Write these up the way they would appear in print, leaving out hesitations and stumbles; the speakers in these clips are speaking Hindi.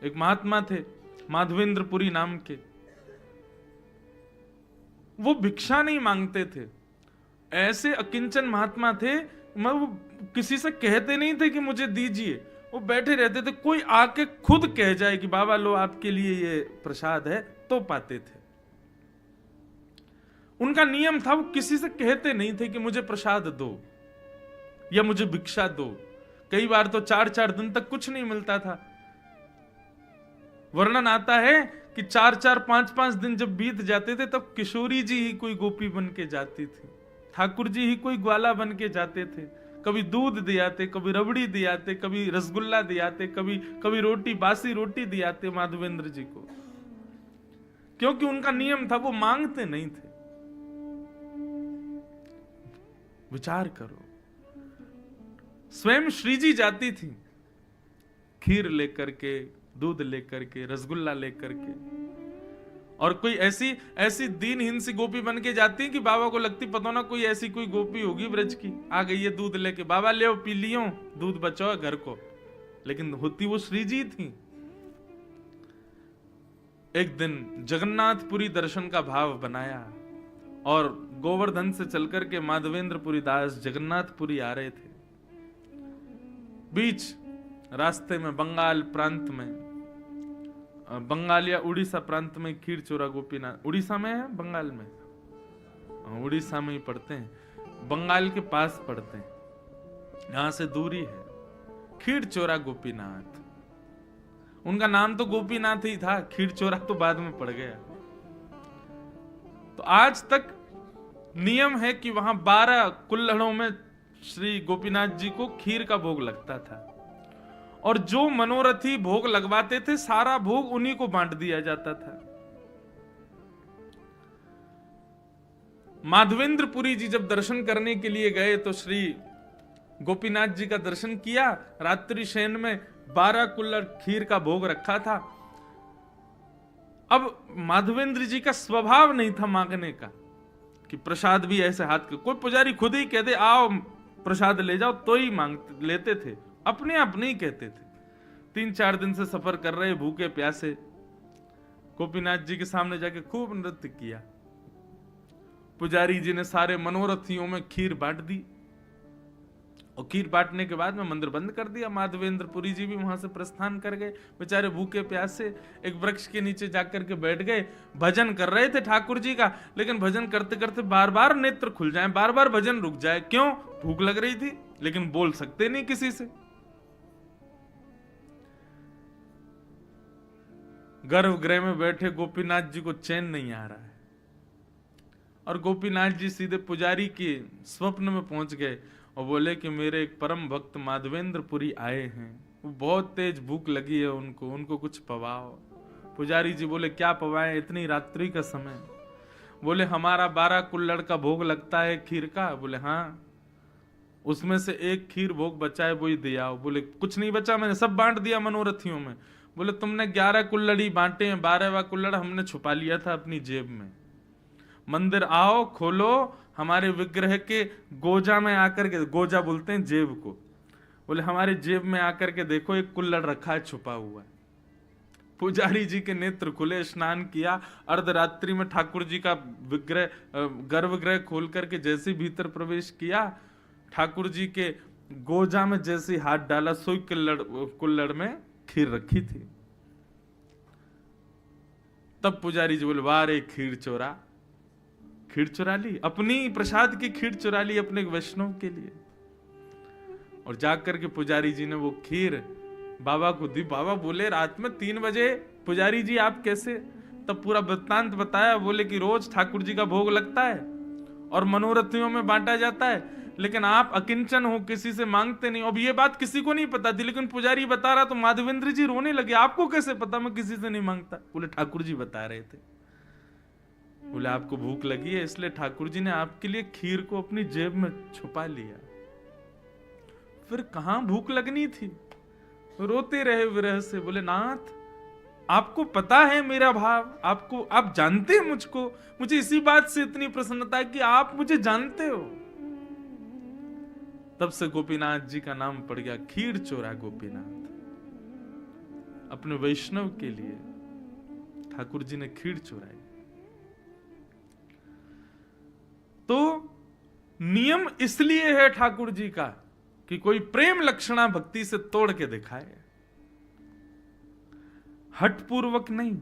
एक महात्मा थे माधवेंद्रपुरी नाम के, वो भिक्षा नहीं मांगते थे, ऐसे अकिंचन महात्मा थे, वो किसी से कहते नहीं थे कि मुझे दीजिए, वो बैठे रहते थे, कोई आके खुद कह जाए कि बाबा लो आपके लिए ये प्रसाद है, तो पाते थे। उनका नियम था, वो किसी से कहते नहीं थे कि मुझे प्रसाद दो या मुझे भिक्षा दो। कई बार तो 4-4 दिन तक कुछ नहीं मिलता था। वर्णन आता है कि 4-4, 5-5 दिन जब बीत जाते थे तब किशोरी जी ही कोई गोपी बन के जाती थी, ठाकुर जी ही कोई ग्वाला बन के जाते थे। कभी दूध दियाते, कभी रबड़ी दियाते, कभी रसगुल्ला दियाते, कभी रोटी, बासी रोटी दियाते माधवेंद्र जी को, क्योंकि उनका नियम था, वो मांगते नहीं थे। विचार करो, स्वयं श्री जी जाती थी खीर लेकर के, दूध लेकर के, रसगुल्ला लेकर के, और कोई ऐसी दीनहीन सी गोपी बन के जाती कि बाबा को लगती पता ना कोई ऐसी कोई गोपी होगी ब्रज की, आ गई है दूध लेके, बाबा ले पी लियो, दूध बचाओ घर को, लेकिन होती वो श्री जी थी। एक दिन जगन्नाथपुरी दर्शन का भाव बनाया और गोवर्धन से चलकर के माधवेंद्रपुरी दास जगन्नाथपुरी आ रहे थे। बीच रास्ते में बंगाल प्रांत में, बंगाल या उड़ीसा प्रांत में खीरचोरा गोपीनाथ, उड़ीसा में है बंगाल में, उड़ीसा में ही पड़ते हैं, बंगाल के पास पड़ते हैं, यहां से दूरी है। खीरचोरा गोपीनाथ, उनका नाम तो गोपीनाथ ही था, खीरचोरा तो बाद में पड़ गया। तो आज तक नियम है कि वहां 12 कुल्हड़ों में श्री गोपीनाथ जी को खीर का भोग लगता था, और जो मनोरथी भोग लगवाते थे सारा भोग उन्हीं को बांट दिया जाता था। माधवेंद्रपुरी जी जब दर्शन करने के लिए गए तो श्री गोपीनाथ जी का दर्शन किया, रात्रि शयन में 12 कुल्हड़ खीर का भोग रखा था। अब माधवेंद्र जी का स्वभाव नहीं था मांगने का कि प्रसाद भी ऐसे हाथ के, कोई पुजारी खुद ही कहते आओ प्रसाद ले जाओ तो ही मांगते लेते थे, अपने आप नहीं कहते थे। 3-4 दिन से सफर कर रहे भूखे प्यासे, गोपीनाथ जी के सामने जाके खूब नृत्य किया। पुजारी जी ने सारे मनोरथियों में खीर बांट दी, और खीर बांटने के बाद में मंदिर बंद कर दिया। माधवेंद्रपुरी जी भी वहां से प्रस्थान कर गए, बेचारे भूखे प्यासे एक वृक्ष के नीचे जाकर के बैठ गए। भजन कर रहे थे ठाकुर जी का, लेकिन भजन करते करते बार बार नेत्र खुल जाए, बार बार भजन रुक जाए। क्यों? भूख लग रही थी, लेकिन बोल सकते नहीं किसी से। गर्भगृह में बैठे गोपीनाथ जी को चैन नहीं आ रहा है, और गोपीनाथ जी सीधे पुजारी के स्वप्न में पहुंच गए और बोले कि मेरे एक परम भक्त माधवेंद्रपुरी आए हैं, वो बहुत तेज भूख लगी है उनको कुछ पवाओ। पुजारी जी बोले क्या पवाएं इतनी रात्रि का समय? बोले हमारा 12 कुल्हड़ का भोग लगता है खीर का। बोले हाँ, उसमें से एक खीर भोग बचा है, वही दे आओ। बोले कुछ नहीं बचा, मैंने सब बांट दिया मनोरथियों में। बोले तुमने 11 कुल्हड़ी बांटे हैं, 12वां कुल्हड़ हमने छुपा लिया था अपनी जेब में। मंदिर आओ, खोलो, हमारे विग्रह के गोजा में आकर के, गोजा बोलते हैं जेब को, बोले हमारे जेब में आकर के देखो एक कुल्हड़ रखा है छुपा हुआ है। पुजारी जी के नेत्र खुले, स्नान किया, अर्धरात्रि में ठाकुर जी का विग्रह गर्भगृह खोल करके जैसे भीतर प्रवेश किया, ठाकुर जी के गोजा में जैसे हाथ डाला, सोई कुल्हड़ में खीर रखी थी। तब पुजारी जी बोले वाह रे खीर चोरा, खीर चुरा ली, अपनी प्रसाद की खीर चुरा ली अपने वैष्णव के लिए। और जाकर के पुजारी जी ने वो खीर बाबा को दी। बाबा बोले रात में 3 बजे पुजारी जी आप कैसे? तब पूरा वृत्तांत बताया। बोले कि रोज ठाकुर जी का भोग लगता है और मनोरथियों में बांटा जाता है, लेकिन आप अकिंचन हो, किसी से मांगते नहीं। अब ये बात किसी को नहीं पता थी, लेकिन पुजारी बता रहा तो माधवेंद्र जी रोने लगे, आपको कैसे पता मैं किसी से नहीं मांगता? बोले ठाकुर जी बता रहे थे। बोले आपको भूख लगी है इसलिए ठाकुर जी ने आपके लिए खीर को अपनी जेब में छुपा लिया। फिर कहां भूख लगनी थी? रोते रहे विरह से। बोले नाथ आपको पता है मेरा भाव, आपको, आप जानते हैं मुझको, मुझे इसी बात से इतनी प्रसन्नता है कि आप मुझे जानते हो। तब से गोपीनाथ जी का नाम पड़ गया खीर चोरा गोपीनाथ। अपने वैष्णव के लिए ठाकुर जी ने खीर चुराई। तो नियम इसलिए है ठाकुर जी का कि कोई प्रेम लक्षणा भक्ति से तोड़ के दिखाए, हट पूर्वक नहीं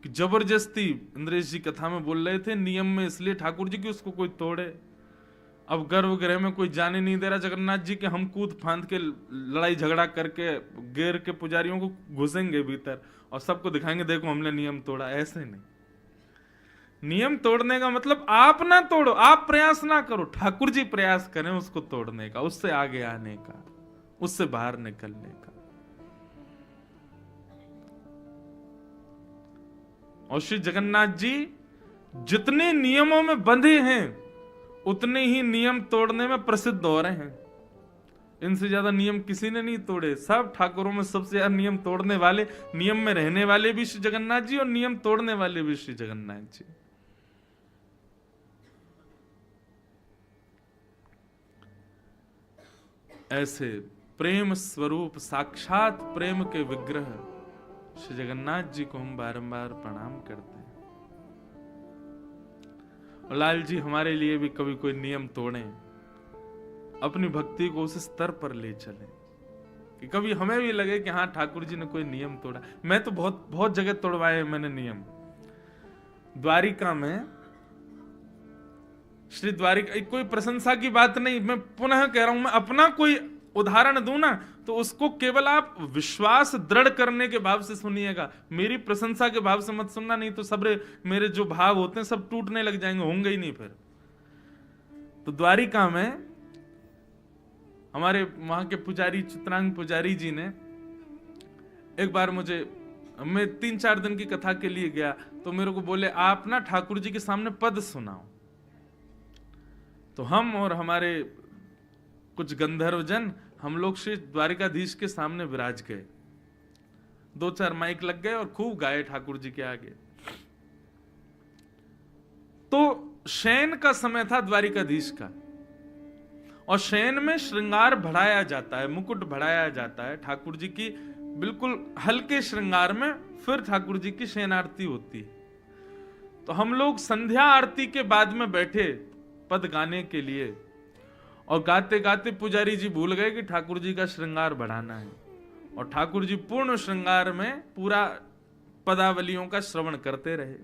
कि जबरदस्ती। इंद्रेश जी कथा में बोल रहे थे नियम में इसलिए ठाकुर जी की उसको कोई तोड़े। अब गर्भगृह में कोई जाने नहीं दे रहा जगन्नाथ जी के, हम कूद फांद के लड़ाई झगड़ा करके गेर के पुजारियों को घुसेंगे भीतर और सबको दिखाएंगे देखो हमने नियम तोड़ा। ऐसे नहीं, नियम तोड़ने का मतलब आप ना तोड़ो, आप प्रयास ना करो, ठाकुर जी प्रयास करें उसको तोड़ने का, उससे आगे आने का, उससे बाहर निकलने का। और श्री जगन्नाथ जी जितने नियमों में बंधे हैं उतने ही नियम तोड़ने में प्रसिद्ध हो रहे हैं। इनसे ज्यादा नियम किसी ने नहीं तोड़े। सब ठाकुरों में सबसे ज्यादा नियम तोड़ने वाले, नियम में रहने वाले भी श्री जगन्नाथ जी और नियम तोड़ने वाले भी श्री जगन्नाथ जी। ऐसे प्रेम स्वरूप साक्षात प्रेम के विग्रह श्री जगन्नाथ जी को हम बारंबार प्रणाम करते हैं। और लाल जी हमारे लिए भी कभी कोई नियम तोड़े, अपनी भक्ति को उस स्तर पर ले चले कि कभी हमें भी लगे कि हाँ ठाकुर जी ने कोई नियम तोड़ा। मैं तो बहुत बहुत जगह तोड़वाए मैंने नियम। द्वारिका में श्री द्वारिका, कोई प्रशंसा की बात नहीं, मैं पुनः कह रहा हूं, मैं अपना कोई उदाहरण दूं ना तो उसको केवल आप विश्वास दृढ़ करने के भाव से सुनिएगा, मेरी प्रशंसा के भाव से मत सुनना, नहीं तो सब मेरे जो भाव होते हैं सब टूटने लग जाएंगे, होंगे ही नहीं फिर। तो द्वारिका में हमारे वहां के पुजारी चित्रांग पुजारी जी ने एक बार मुझे, मैं 3-4 दिन की कथा के लिए गया तो मेरे को बोले आप ना ठाकुर जी के सामने पद सुनाओ। तो हम और हमारे कुछ गंधर्व जन, हम लोग श्री द्वारिकाधीश के सामने विराज गए, 2-4 माइक लग गए और खूब गाए ठाकुर जी के आगे। तो शयन का समय था द्वारिकाधीश का, और शयन में श्रृंगार बढ़ाया जाता है, मुकुट बढ़ाया जाता है ठाकुर जी की, बिल्कुल हल्के श्रृंगार में फिर ठाकुर जी की शयन आरती होती है। तो हम लोग संध्या आरती के बाद में बैठे पद गाने के लिए, और गाते गाते पुजारी जी भूल गए कि ठाकुर जी का श्रृंगार बढ़ाना है, और ठाकुर जी पूर्ण श्रृंगार में पूरा पदावलियों का श्रवण करते रहे।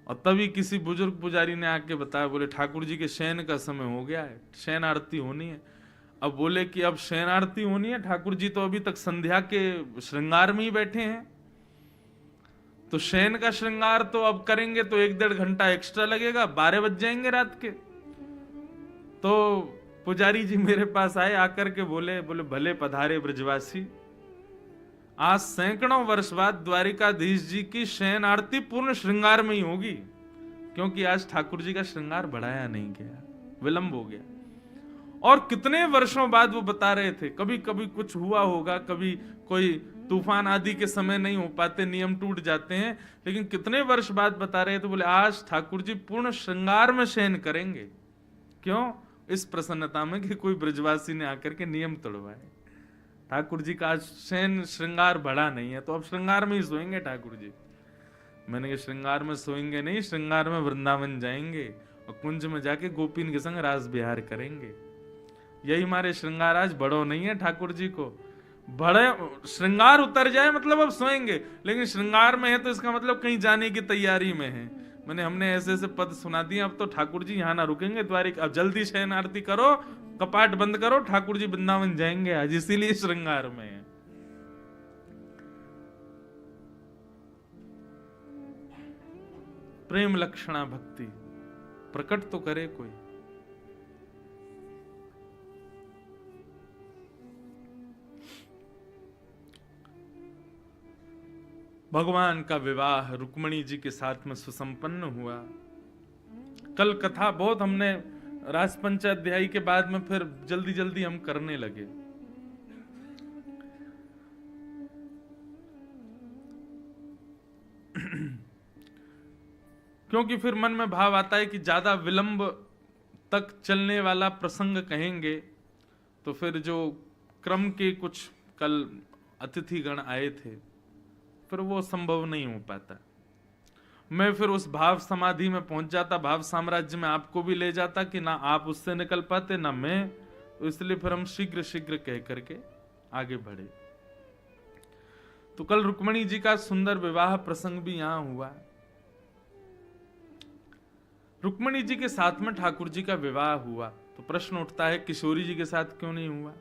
और तभी किसी बुजुर्ग पुजारी ने आके बताया, बोले ठाकुर जी के शयन का समय हो गया है, शयन आरती होनी है। अब बोले कि अब शयन आरती होनी है, ठाकुर जी तो अभी तक संध्या के श्रृंगार में ही बैठे हैं, तो शयन का श्रृंगार तो अब करेंगे तो 1-1.5 घंटा एक्स्ट्रा लगेगा, 12 बज जाएंगे रात के। तो पुजारी जी मेरे पास आए, आकर के बोले भले पधारे ब्रजवासी, आज सैकड़ों वर्ष बाद द्वारिकाधीश जी की शयन आरती पूर्ण श्रृंगार में ही होगी, क्योंकि आज ठाकुर जी का श्रृंगार बढ़ाया नहीं गया, विलंब हो गया। और कितने वर्षों बाद वो बता रहे थे, कभी कभी कुछ हुआ होगा, कभी कोई तूफान आदि के समय नहीं हो पाते, नियम टूट जाते हैं, लेकिन कितने वर्ष बाद बता रहे थे, बोले आज ठाकुर जी पूर्ण श्रृंगार में शयन करेंगे। क्यों? इस प्रसन्नता में कि कोई ब्रजवासी ने आकर के नियम तोड़वाए। ठाकुर जी का आज शयन श्रृंगार बढ़ा नहीं है, तो अब श्रृंगार में ही सोएंगे ठाकुर जी। मैंने कहा श्रृंगार में सोएंगे नहीं, श्रृंगार में वृंदावन जाएंगे और कुंज में जाके गोपीन के संग रास विहार करेंगे। यही हमारे श्रृंगार आज बड़ो नहीं है ठाकुर जी को, बड़े श्रृंगार उतर जाए मतलब अब सोएंगे, लेकिन श्रृंगार में है तो इसका मतलब कहीं जाने की तैयारी में है। हमने ऐसे ऐसे पद सुना दिए, अब तो ठाकुर जी यहाँ ना रुकेंगे द्वारिका, अब जल्दी शयन आरती करो, कपाट बंद करो, ठाकुर जी वृंदावन जाएंगे आज, इसीलिए श्रृंगार में है। प्रेम लक्षणा भक्ति प्रकट तो करे कोई। भगवान का विवाह रुक्मणी जी के साथ में सुसंपन्न हुआ। कल कथा बहुत हमने राजपंचाध्यायी के बाद में फिर जल्दी जल्दी हम करने लगे। क्योंकि फिर मन में भाव आता है कि ज्यादा विलंब तक चलने वाला प्रसंग कहेंगे तो फिर जो क्रम के कुछ कल अतिथिगण आए थे, फिर वो संभव नहीं हो पाता। मैं फिर उस भाव समाधि में पहुंच जाता, भाव साम्राज्य में आपको भी ले जाता कि ना आप उससे निकल पाते ना मैं, तो इसलिए फिर हम शीघ्र शीघ्र कह करके आगे बढ़े। तो कल रुक्मणी जी का सुंदर विवाह प्रसंग भी यहां हुआ। रुक्मणी जी के साथ में ठाकुर जी का विवाह हुआ, तो प्रश्न उठता है किशोरी जी के साथ क्यों नहीं हुआ?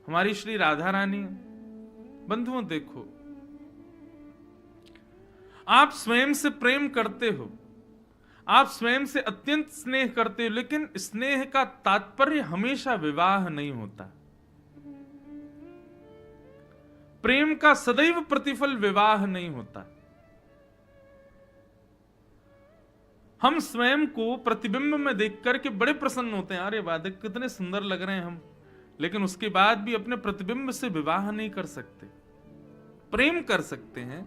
हमारी श्री राधा रानी, बंधुओं देखो, आप स्वयं से प्रेम करते हो, आप स्वयं से अत्यंत स्नेह करते हो, लेकिन स्नेह का तात्पर्य हमेशा विवाह नहीं होता। प्रेम का सदैव प्रतिफल विवाह नहीं होता। हम स्वयं को प्रतिबिंब में देख करके बड़े प्रसन्न होते हैं, अरे वाह कितने सुंदर लग रहे हैं हम, लेकिन उसके बाद भी अपने प्रतिबिंब से विवाह नहीं कर सकते, प्रेम कर सकते हैं।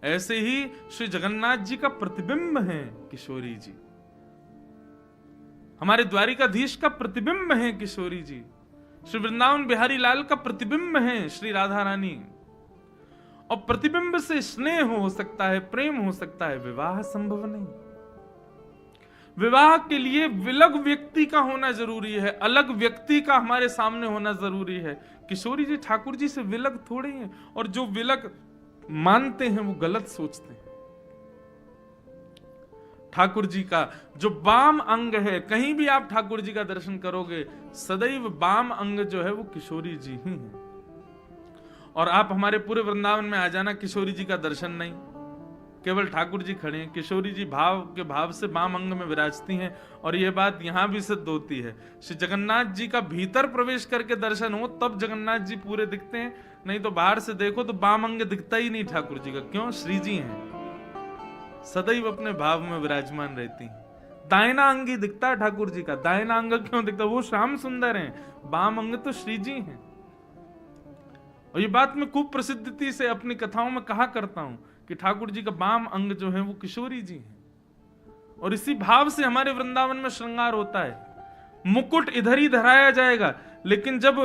ऐसे ही श्री जगन्नाथ जी का प्रतिबिंब है किशोरी जी, हमारे द्वारिकाधीश का प्रतिबिंब है किशोरी जी, श्री वृंदावन बिहारी लाल का प्रतिबिंब है श्री राधा रानी। और प्रतिबिंब से स्नेह हो सकता है, प्रेम हो सकता है, विवाह संभव नहीं। विवाह के लिए विलग व्यक्ति का होना जरूरी है, अलग व्यक्ति का हमारे सामने होना जरूरी है। किशोरी जी ठाकुर जी से विलग थोड़े हैं, और जो विलग मानते हैं वो गलत सोचते हैं। ठाकुर जी का जो वाम अंग है, कहीं भी आप ठाकुर जी का दर्शन करोगे सदैव वाम अंग जो है वो किशोरी जी ही है। और आप हमारे पूरे वृंदावन में आ जाना, किशोरी जी का दर्शन नहीं, केवल ठाकुर जी खड़े हैं। किशोरी जी भाव के भाव से वाम अंग में विराजती हैं, और यह बात यहां भी सिद्ध होती है। श्री जगन्नाथ जी का भीतर प्रवेश करके दर्शन हो तब जगन्नाथ जी पूरे दिखते हैं, नहीं तो बाहर से देखो तो वाम अंग दिखता ही नहीं ठाकुर जी का। क्यों? श्री जी हैं, सदैव अपने भाव में विराजमान रहती हैं। दाहिना अंग ही दिखता है ठाकुर जी का, दाहिना अंग क्यों दिखता? वो श्याम सुंदर हैं, वाम अंग तो श्री जी हैं। और ये बात मैं खूब प्रसिद्धि से अपनी कथाओं में कहा करता हूं कि ठाकुर जी का वाम अंग जो है वो किशोरी जी हैं, और इसी भाव से हमारे वृंदावन में श्रृंगार होता है। मुकुट इधर ही धराया जाएगा, लेकिन जब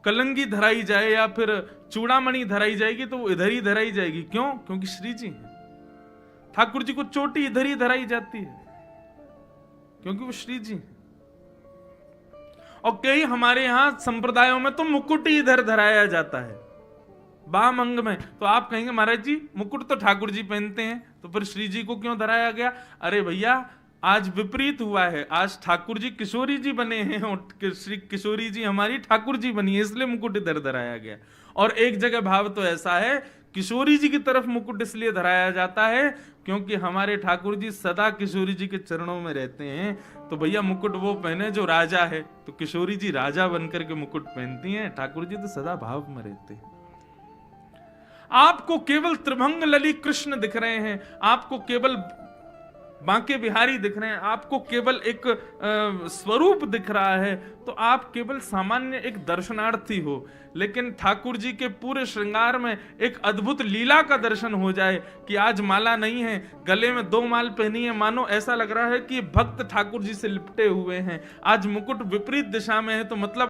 कलंगी धराई जाए या फिर चूड़ामणि धराई जाएगी तो वो इधर ही धराई जाएगी। क्यों? क्योंकि श्री जी हैं। ठाकुर जी को चोटी इधर ही धराई जाती है क्योंकि वो श्री जी हैं। और कई हमारे यहां संप्रदायों में तो मुकुट ही इधर धराया जाता है वाम अंग में। तो आप कहेंगे महाराज जी मुकुट तो ठाकुर जी पहनते हैं, तो फिर श्री जी को क्यों धराया गया? अरे भैया आज विपरीत हुआ है, आज ठाकुर जी किशोरी जी बने हैं और श्री किशोरी जी हमारी ठाकुर जी बनी है, इसलिए मुकुट इधर धराया गया। और एक जगह भाव तो ऐसा है, किशोरी जी की तरफ मुकुट इसलिए धराया जाता है क्योंकि हमारे ठाकुर जी सदा किशोरी जी के चरणों में रहते हैं। तो भैया मुकुट वो पहने जो राजा है, तो किशोरी जी राजा बनकर के मुकुट पहनती हैं, ठाकुर जी तो सदा भाव में रहते हैं। आपको केवल त्रिभंग लली कृष्ण दिख रहे हैं, आपको केवल बांके बिहारी दिख रहे हैं, आपको केवल एक स्वरूप दिख रहा है, तो आप केवल सामान्य एक दर्शनार्थी हो। लेकिन ठाकुर जी के पूरे श्रृंगार में एक अद्भुत लीला का दर्शन हो जाए कि आज माला नहीं है, गले में 2 माल पहनी है, मानो ऐसा लग रहा है कि भक्त ठाकुर जी से लिपटे हुए हैं। आज मुकुट विपरीत दिशा में है, तो मतलब